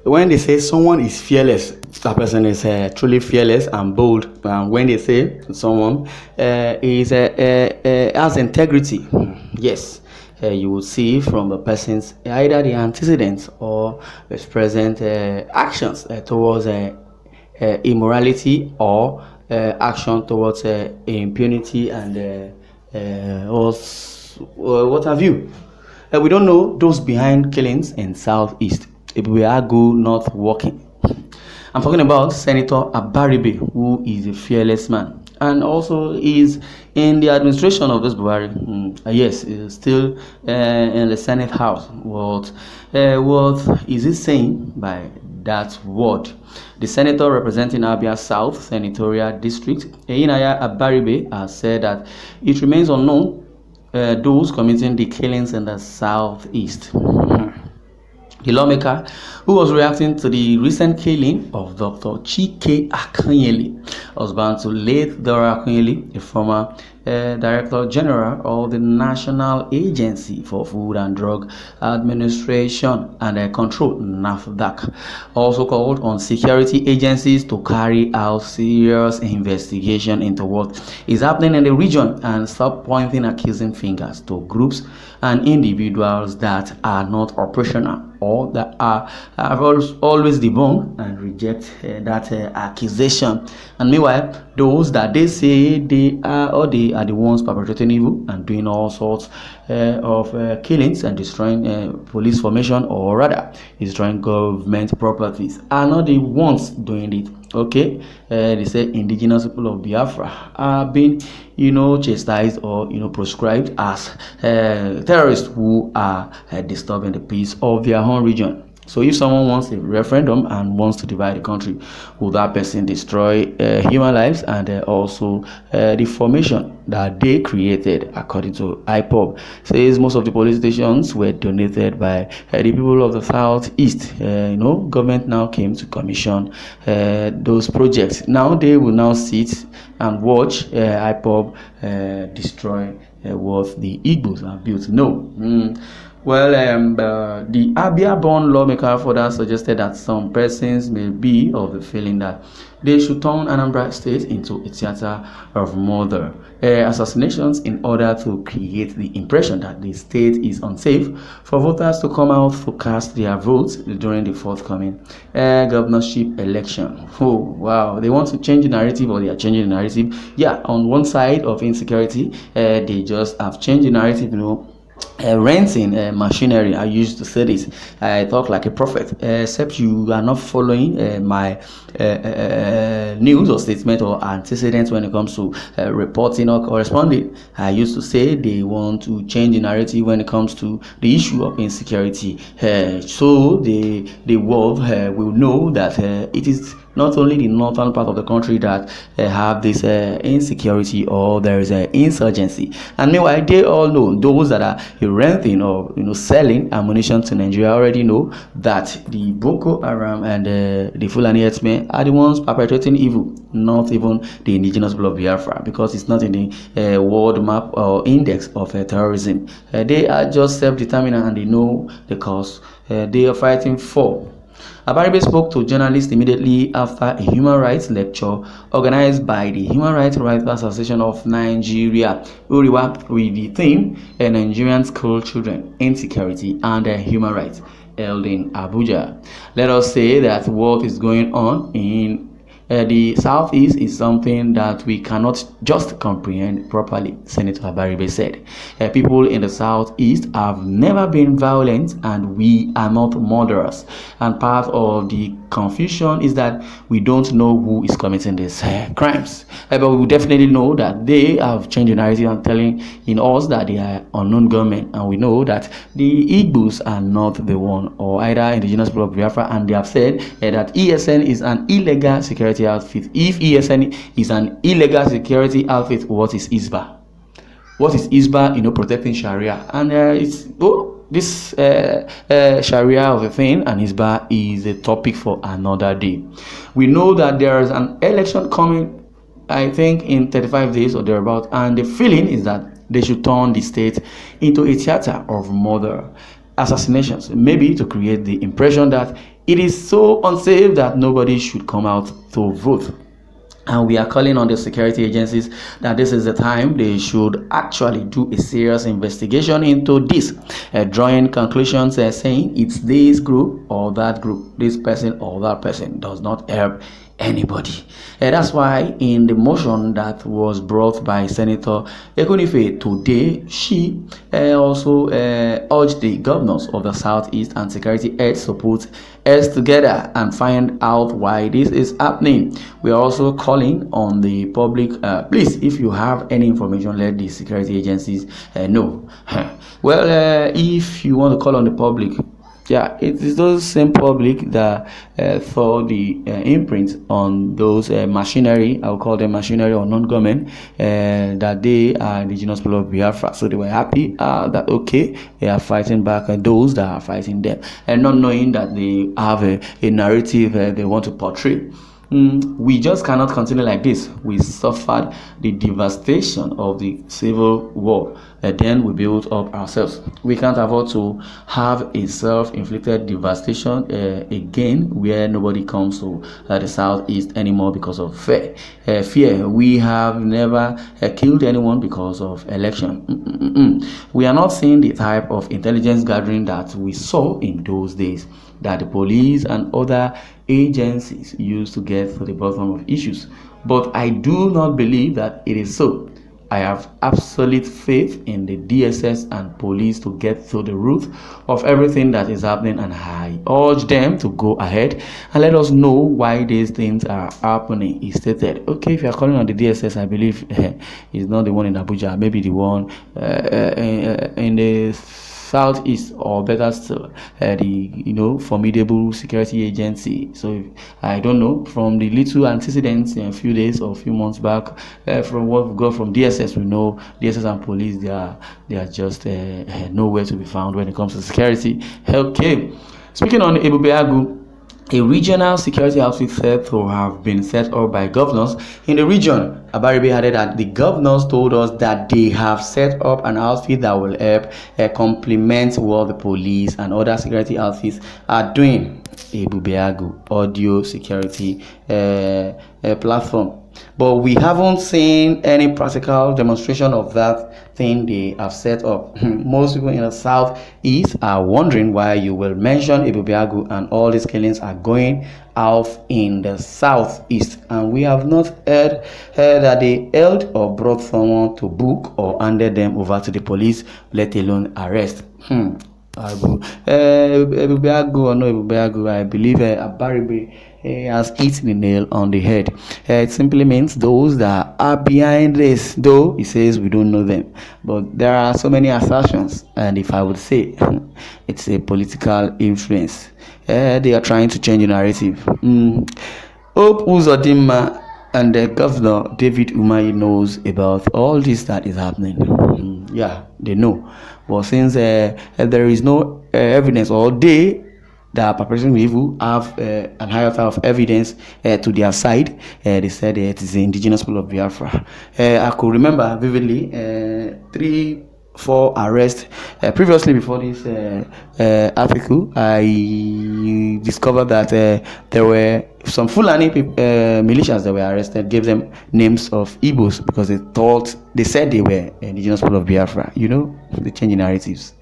when they say someone is fearless, that person is truly fearless and bold. When they say someone is has integrity, yes, you will see from the person's either the antecedents or his present actions towards immorality or action towards impunity and what have you. We don't know those behind killings in Southeast. If we are good, not working. I'm talking about Senator Abaribe, who is a fearless man, and also is in the administration of this Buhari. Yes, he's still in the Senate House. What is he saying by that word? The senator representing Abia South Senatorial District, Eyinaya Abaribe, has said that it remains unknown those committing the killings in the Southeast. The lawmaker, who was reacting to the recent killing of Dr. Chike Akanyele, husband to late Dora Akanyele, a former Director General of the National Agency for Food and Drug Administration and Control, NAFDAC, also called on security agencies to carry out serious investigation into what is happening in the region and stop pointing accusing fingers to groups and individuals that are not operational or that have always debunked and reject that accusation. And meanwhile, those that they say they are the ones perpetrating evil and doing all sorts of killings and destroying police formation, or rather destroying government properties, are not the ones doing it. Okay, they say indigenous people of Biafra are being, chastised or proscribed as terrorists who are disturbing the peace of their own region. So if someone wants a referendum and wants to divide the country, will that person destroy human lives and also the formation that they created? According to IPOB, says most of the police stations were donated by the people of the Southeast. Government now came to commission those projects. Now they will now sit and watch IPOB destroy what the Igbos have built. No. Well, the Abia-born lawmaker further suggested that some persons may be of the feeling that they should turn Anambra State into a theater of murder assassinations in order to create the impression that the state is unsafe for voters to come out to cast their votes during the forthcoming governorship election. Oh, wow. They want to change the narrative, or they are changing the narrative. Yeah, on one side of insecurity, they just have changed the narrative, renting machinery. I used to say this. I talk like a prophet, except you are not following my news or statement or antecedents when it comes to reporting or corresponding. I used to say they want to change the narrative when it comes to the issue of insecurity, so the world will know that it is not only the northern part of the country that have this insecurity, or there is an insurgency. And meanwhile, they all know, those that are renting or selling ammunition to Nigeria already know that the Boko Haram and the Fulani herdsmen are the ones perpetrating evil, not even the indigenous people of Biafra, because it's not in the world map or index of terrorism. They are just self-determined and they know the cause they are fighting for. Abaribe spoke to journalists immediately after a human rights lecture organized by the Human Rights Writers Association of Nigeria, URIWA, with the theme Nigerian School Children, Insecurity and Human Rights, held in Abuja. Let us say that what is going on in the Southeast is something that we cannot just comprehend properly, Senator Abaribe said. People in the Southeast have never been violent, and we are not murderers. And part of the confusion is that we don't know who is committing these crimes. But we definitely know that they have changed the narrative and telling in us that they are unknown government, and we know that the Igbos are not the one, or either indigenous people of Biafra, and they have said that ESN is an illegal security outfit. If ESN is an illegal security outfit, what is ISBA? What is ISBA? Protecting Sharia, and this Sharia of a thing and ISBA is a topic for another day. We know that there is an election coming, I think in 35 days or thereabout, and the feeling is that they should turn the state into a theater of murder. assassinations, maybe to create the impression that it is so unsafe that nobody should come out to vote. And we are calling on the security agencies that this is the time they should actually do a serious investigation into this, drawing conclusions, saying it's this group or that group, this person or that person does not help anybody. That's why in the motion that was brought by Senator Ekunife today, she also urged the governors of the Southeast and security heads to put heads together and find out why this is happening. We are also calling on the public, please, if you have any information, let the security agencies know. Well, if you want to call on the public, yeah, it is those same public that saw the imprint on those machinery, I will call them machinery or non-government, that they are indigenous people of Biafra. So they were happy that, okay, they are fighting back those that are fighting them, and not knowing that they have a narrative they want to portray. We just cannot continue like this. We suffered the devastation of the civil war, and then we built up ourselves. We can't afford to have a self-inflicted devastation again, where nobody comes to the Southeast anymore because of fear. We have never killed anyone because of election. We are not seeing the type of intelligence gathering that we saw in those days, that the police and other agencies used to get to the bottom of issues. But I do not believe that it is so. I have absolute faith in the DSS and police to get to the root of everything that is happening, and I urge them to go ahead and let us know why these things are happening. He stated, okay, if you are calling on the DSS, I believe it's not the one in Abuja, maybe the one in the Southeast, or better still, the formidable security agency. So I don't know, from the little antecedents in a few days or a few months back, from what we got from DSS, we know DSS and police, they are just nowhere to be found when it comes to security. Okay, speaking on Ebubeagu, a regional security outfit said to have been set up by governors in the region. Abaribe added that the governors told us that they have set up an outfit that will help complement what the police and other security outfits are doing. Ebubeagu audio security platform. But we haven't seen any practical demonstration of that thing they have set up. Most people in the Southeast are wondering why you will mention Ebubeagu and all these killings are going off in the Southeast. And we have not heard that they held or brought someone to book or handed them over to the police, let alone arrest. Ebubeagu or no Ebubeagu, I believe Abaribe has hit the nail on the head. It simply means those that are behind this, though he says we don't know them, but there are so many assertions, and if I would say it's a political influence, they are trying to change the narrative. Hope Uzodinma and the governor David Umahi knows about all this that is happening. Yeah, they know, but since there is no evidence, or the perpetrators of evil have an higher type of evidence to their side, they said it is the indigenous people of Biafra. I could remember vividly 3-4 arrests previously. Before this article, I discovered that there were some Fulani militias that were arrested, gave them names of Igbos because they said they were indigenous people of Biafra. You know, the changing narratives.